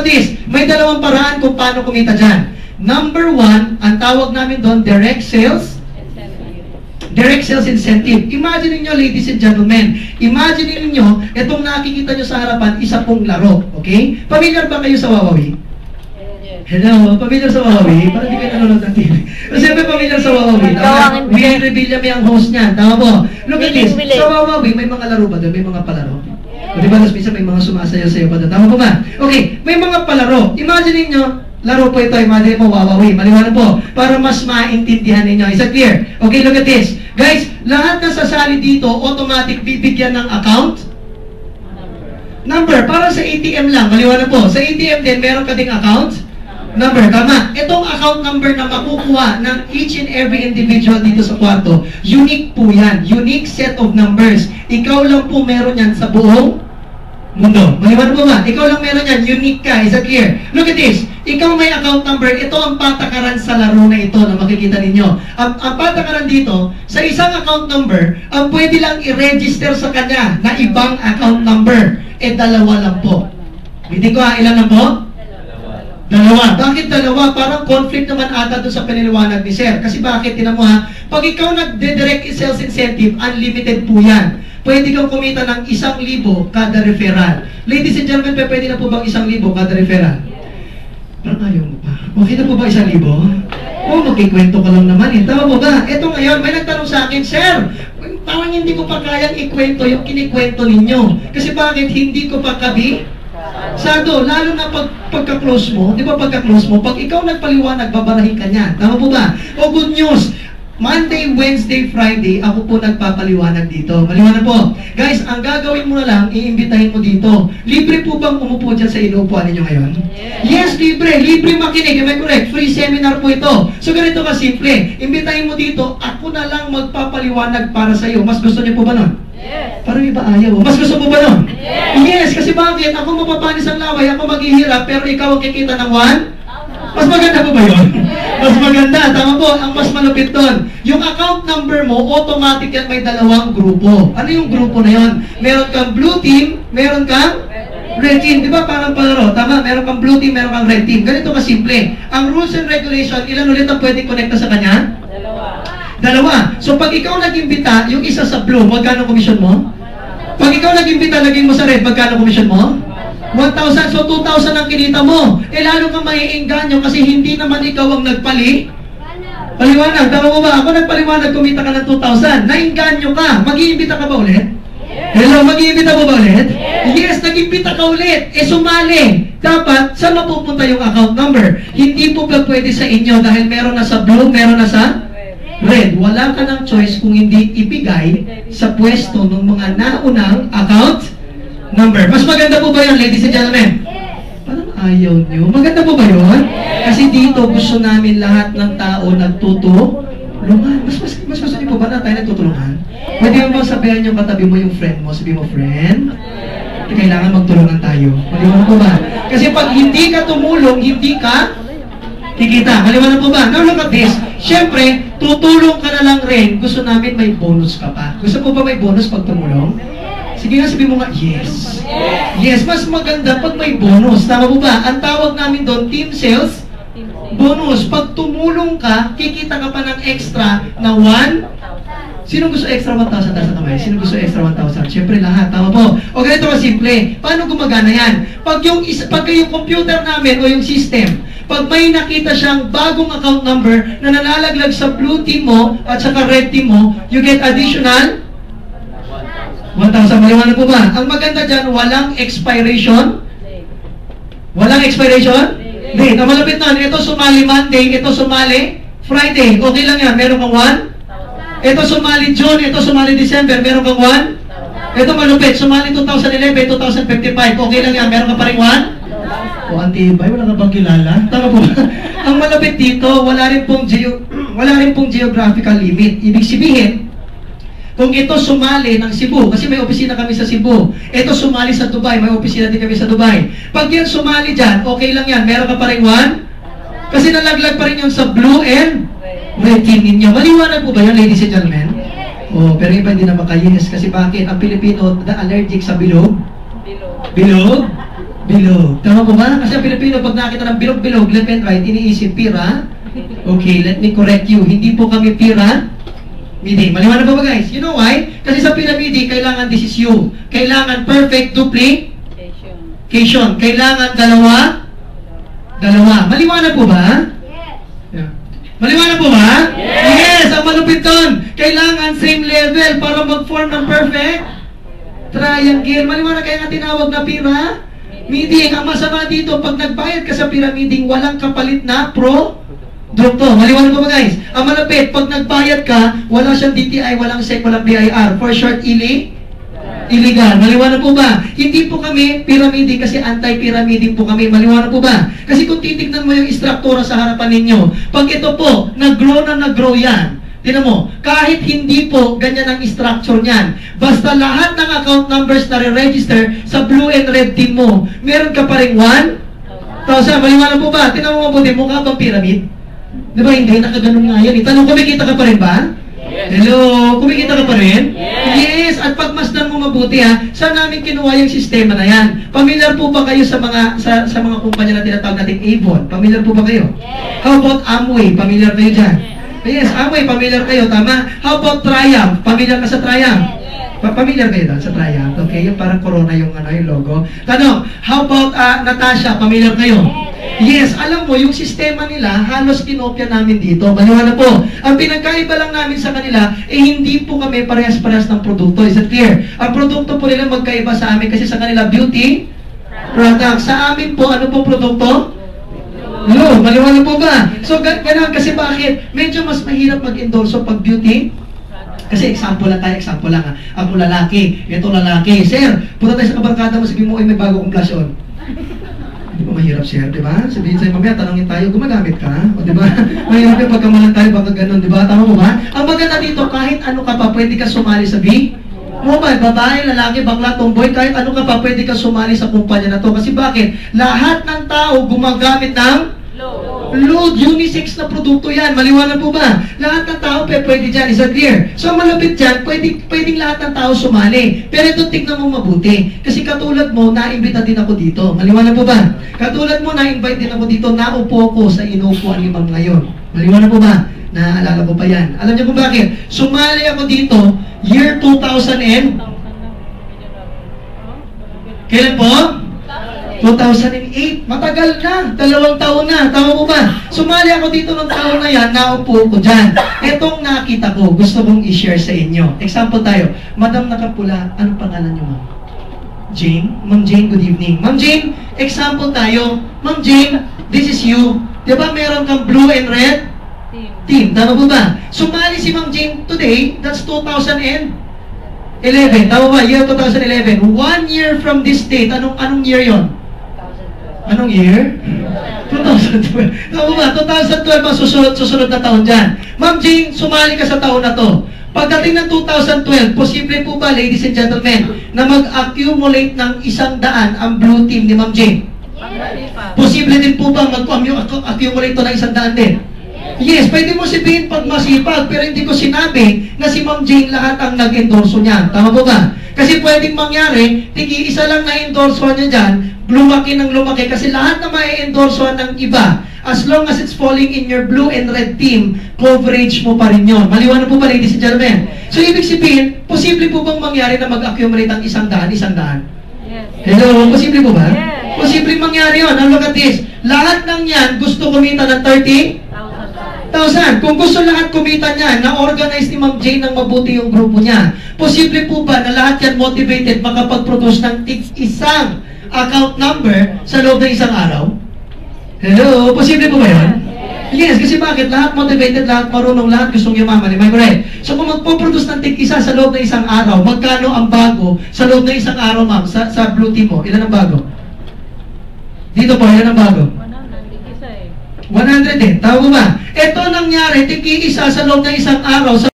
this, may dalawang paraan kung paano kumita dyan. Number one, ang tawag namin doon, direct sales incentive. Imagine niyo, ladies and gentlemen, imagine niyo, itong nakikita niyo sa harapan, isa pong laro, okay? Familiar ba kayo sa Wawawi? Hello, familiar sa Wawawi? Parang di kayo nanonood ng TV. Siyempre, familiar sa Wawawi. Willie Revilla may ang host niyan. Tama po. Look at this. Sa Wawawi, may mga laro ba doon? May mga palaro. O diba, tapos minsan may mga sumasayaw-sayaw pa doon. Tama po ba? Okay, may mga palaro. Imagine niyo, laro po ito, imagine mo, Wawawi. Maliwanag po, para mas maintindihan ninyo. Is that clear? Okay, look at this. Guys, lahat na sasali dito, automatic bibigyan ng account number. Para sa ATM lang, maliwanag po. Sa ATM din, meron ka ding account number. Tama. Itong account number na makukuha ng each and every individual dito sa kwarto, unique po yan. Unique set of numbers. Ikaw lang po meron yan sa buong mundo. Maliwanag po ba? Ikaw lang meron yan. Unique ka. Is that clear? Look at this. Ikaw may account number. Ito ang patakaran sa laro na ito na makikita ninyo. Ang patakaran dito, sa isang account number, ang pwede lang i-register sa kanya na ibang account number. Dalawa lang po. Hindi ko ilan lang po? Dalawa. Bakit dalawa? Parang conflict naman ata doon sa piniliwanag ni Sir. Kasi bakit? Tinan mo ha, pag ikaw nagde-direct sales incentive, unlimited po yan. Pwede kang kumita ng 1,000 kada referral. Ladies and gentlemen, pwede na po bang 1,000 kada referral? Parang ayaw mo pa. Okay na po ba 1,000? Oo, magkikwento ka lang naman eh. Tama mo ba? Ito ngayon, may nagtanong sa akin, Sir, parang hindi ko pa kayang ikwento yung kinikwento ninyo. Kasi bakit? Hindi ko pa Sado, lalo na pagka-close mo, di ba pagka-close mo, pag ikaw nagpaliwanag, babarahin ka niya. Tama po ba? O good news, Monday, Wednesday, Friday, ako po nagpapaliwanag dito. Maliwanag po. Guys, ang gagawin mo na lang, iimbitahin mo dito. Libre po bang umupo dyan sa inuupuan ninyo ngayon? Yes, libre. Libre makinig. Am I correct? Free seminar po ito. So ganito ka simple. Imbitahin mo dito, ako na lang magpapaliwanag para sa iyo. Mas gusto niyo po ba nun? Yes. Parang iba ayaw. Mas gusto mo ba nun? Yes. Kasi bakit? Ako mapapanis ang laway, ako maghihirap, pero ikaw ang kikita ng one? Mas maganda po ba yun? Mas maganda. Tama po. Ang mas malupit doon. Yung account number mo, automatic yan may dalawang grupo. Ano yung grupo na yun? Meron kang blue team, meron kang red team. Di ba parang palaro? Tama. Meron kang blue team, meron kang red team. Ganito ka simple. Ang rules and regulation, ilan ulit ang pwede connecta sa kanya? Dalawa. So pag ikaw nag-imbita, yung isa sa blue, magkano commission mo? Pag ikaw nag-imbita, laging mo sa red, magkano commission mo? 1,000. So 2,000 ang kinita mo. Lalo kang maiinganyo kasi hindi naman ikaw ang paliwanag. Tama mo ba? Ako nagpaliwanag, kumita ka ng 2,000. Nainganyo ka. Mag-iimbita ka ba ulit? Hello, mag-iimbita mo ba ulit? Yes, nag-imbita ka ulit. Sumali. Dapat, saan mapupunta yung account number? Hindi po ba pwede sa inyo dahil meron na sa blue, meron na sa red. Wala ka ng choice kung hindi ibigay sa pwesto ng mga naunang account number. Mas maganda po ba yun, ladies and gentlemen? Parang ayaw nyo. Maganda po ba yun? Kasi dito gusto namin lahat ng tao nagtutulungan. Mas gusto niyo po ba na tayo nagtutulungan? Pwede mo sabihan yung katabi mo yung friend mo. Sabi mo, friend, kailangan magtulungan tayo. Maliwanag po ba? Kasi pag hindi ka tumulong, hindi ka kikita. Maliwanag po ba? Now look at this. Siyempre, tutulong ka na lang rin. Gusto namin may bonus ka pa. Gusto po ba may bonus pag tumulong? Sige nga, sabi mo nga, yes. Yes, mas maganda pag may bonus. Tama po ba? Ang tawag namin doon, team sales bonus. Pag tumulong ka, kikita ka pa ng extra na 1. Sino gusto extra 1,000? Taas na kamay. Sino gusto extra 1,000? Siyempre lahat. Tama po. O ganito ka simple. Paano gumagana yan? Pag yung computer namin o yung system, pag may nakita siyang bagong account number na nalalaglag sa blue team mo at saka red team mo, you get additional 1,000. Maliwanag po ba? Ang maganda dyan, walang expiration. Walang expiration? Hindi. Namalapit na. Ito sumali Monday, ito sumali Friday. Okay lang yan. Meron kang 1. Ito sumali June, ito sumali December. Meron kang 1. Ito malupit. Sumali 2011, 2055. Okay lang yan. Meron ka pa rin 1. O antibay, wala ka bang kilala? Tama po ba? Ang malapit dito, wala rin pong geographical limit. Ibig sabihin, kung ito sumali ng Cebu, kasi may opisina kami sa Cebu, ito sumali sa Dubai, may opisina din kami sa Dubai. Pag yan sumali dyan, okay lang yan, meron ka pa rin 1? Kasi nalaglag pa rin yung sa blue and red team ninyo. Maliwanag po ba yun, ladies and gentlemen? Oh, pero iba hindi na makayes. Kasi bakit? Ang Pilipino na allergic sa bilog? Bilog? Bilog. Tama po ba? Kasi ang Pilipino, pag nakita ng bilog-bilog, left and right, iniisip, pira. Okay, let me correct you. Hindi po kami pira. Midi. Maliwanag po ba guys? You know why? Kasi sa pyramid, kailangan this is you. Kailangan perfect duplication. Kailangan dalawa. Maliwanag po ba? Yes. Yeah. Maliwanag po ba? Yes. Yes! Ang malupit doon. Kailangan same level para mag-form ng perfect triangle. Maliwanag kaya nga tinawag na pira? Meeting, ang masama dito, pag nagbayad ka sa pyramiding, walang kapalit na produkto. Maliwanag po ba guys? Ang malapit, pag nagbayad ka, wala siyang DTI, walang SEC, walang BIR. For short, illegal. Maliwanag po ba? Hindi po kami pyramiding kasi anti-pyramiding po kami. Maliwanag po ba? Kasi kung titignan mo yung istruktura sa harapan ninyo, pag ito po, nag-grow yan, tinan mo, kahit hindi po ganyan ang structure niyan, basta lahat ng account numbers na re-register sa blue and red team mo, meron ka pa rin 1,000. Maliwanag po ba? Tinan mo mabuti, mukha bang pyramid? Di ba hindi? Nakaganon nga yan. Tanong, kumikita ka pa rin ba? Yes. Hello? Kumikita ka pa rin? Yes. At pagmasdan mo mabuti ha, saan namin kinuha yung sistema na yan? Familiar po ba kayo sa mga mga kumpanya na tinatawag natin Avon? Familiar po ba kayo? Yes. How about Amway? Familiar kayo dyan? Yes, Amway, familiar kayo, tama? How about Triumph? Familiar ka sa Triumph? Familiar kayo doon sa Triumph? Okay, yung parang corona yung, yung logo. Tanong, how about Natasha? Familiar kayo? Yes, alam mo, yung sistema nila, halos kinopya namin dito. Maliwanag po. Ang pinagkaiba lang namin sa kanila, hindi po kami parehas-parehas ng produkto. Is it clear? Ang produkto po nila magkaiba sa amin kasi sa kanila, beauty product. Sa amin po, ano po produkto? No, maliwanag po ba? So, ganun kasi bakit? Medyo mas mahirap mag-endorso pag beauty. Kasi example lang. Ha? Ako lalaki, ito lalaki. Sir, punta tayo sa kabarkada mo, sabihin mo, ay may bago kong flash on. Hindi ba mahirap, sir, di ba? Sabihin sa'yo, mamaya, tanongin tayo, gumagamit ka? O, di ba? Mahirap yung pagkamalan tayo, baka ganun, di ba? Tama mo ba? Ang maganda dito, kahit ano ka pa, pwede ka sumali sa mobile, babae, lalaki, bakla, tomboy, kahit ano ka pa, pwede ka sumali sa kumpanya na to. Kasi bakit? Lahat ng tao gumagamit ng load, unisex na produkto yan. Maliwanag po ba? Lahat ng tao pwede dyan. Is that clear? So malapit dyan, pwedeng lahat ng tao sumali. Pero ito tignan mo mabuti. Kasi katulad mo, na-invita din ako dito. Maliwanag po ba? Katulad mo, na-invite din ako dito. Naupo ko sa inuupuan ni Ma'am ngayon. Maliwanag po ba? Naaalala ko pa yan. Alam niyo kung bakit? Sumali ako dito, year 2000 and... Kailan po? 2008. Matagal na. 2 taon na. Tama po ba? Sumali ako dito ng taon na yan, naupo ko dyan. Etong nakita ko, gusto kong i-share sa inyo. Example tayo. Madam Nakapula, anong pangalan niyo, ma'am? Jane? Ma'am Jane, good evening. Ma'am Jane, example tayo. Ma'am Jane, this is you. Diba meron kang blue and red? Team. Tama po ba? Sumali si Ma'am Jane today, that's 2011. Tama ba? Year 2011. 1 year from this date, anong year yon? Anong year? 2012. Tama ba? 2012 ang susunod na taon dyan. Ma'am Jane, sumali ka sa taon na to. Pagdating ng 2012, posible po ba, ladies and gentlemen, na mag-accumulate ng 100 ang blue team ni Ma'am Jane? Posible din po ba mag-accumulate to ng 100 din? Yes, pwede mo sabihin pag masipag, pero hindi ko sinabi na si Ma'am Jane lahat ang nag-endorso niya. Tama po ba? Kasi pwedeng mangyari, tigi-isa lang na-endorso niya dyan, lumaki ng lumaki, kasi lahat na ma-endorso ng iba, as long as it's falling in your blue and red team, coverage mo pa rin yun. Maliwanag po ba, ladies and gentlemen? So, ibig sabihin, posible po bang mangyari na mag-accumulate ang 100? Yes. Hello, posible po ba? Yes. Posible mangyari yun. Now, look at this. Lahat ng yan, gusto kumita ng 30,000. Kung gusto lahat kumita niya, na-organize ni Ma'am Jane ng mabuti yung grupo niya, posible po ba na lahat yan motivated makapag-produce ng isang account number sa loob ng isang araw? Hello? Posible po ba yun? Yes, kasi bakit? Lahat motivated, lahat marunong, lahat gustong yumaman. Am I correct? So kung magpo-produce ng tig-isa sa loob ng isang araw, magkano ang bago sa loob ng isang araw, ma'am, sa blue team mo? Ilan ang bago? Dito po, ilan ang bago? 100 din. Tama ba? Ito nangyari, tig-isa sa loob ng isang araw, sa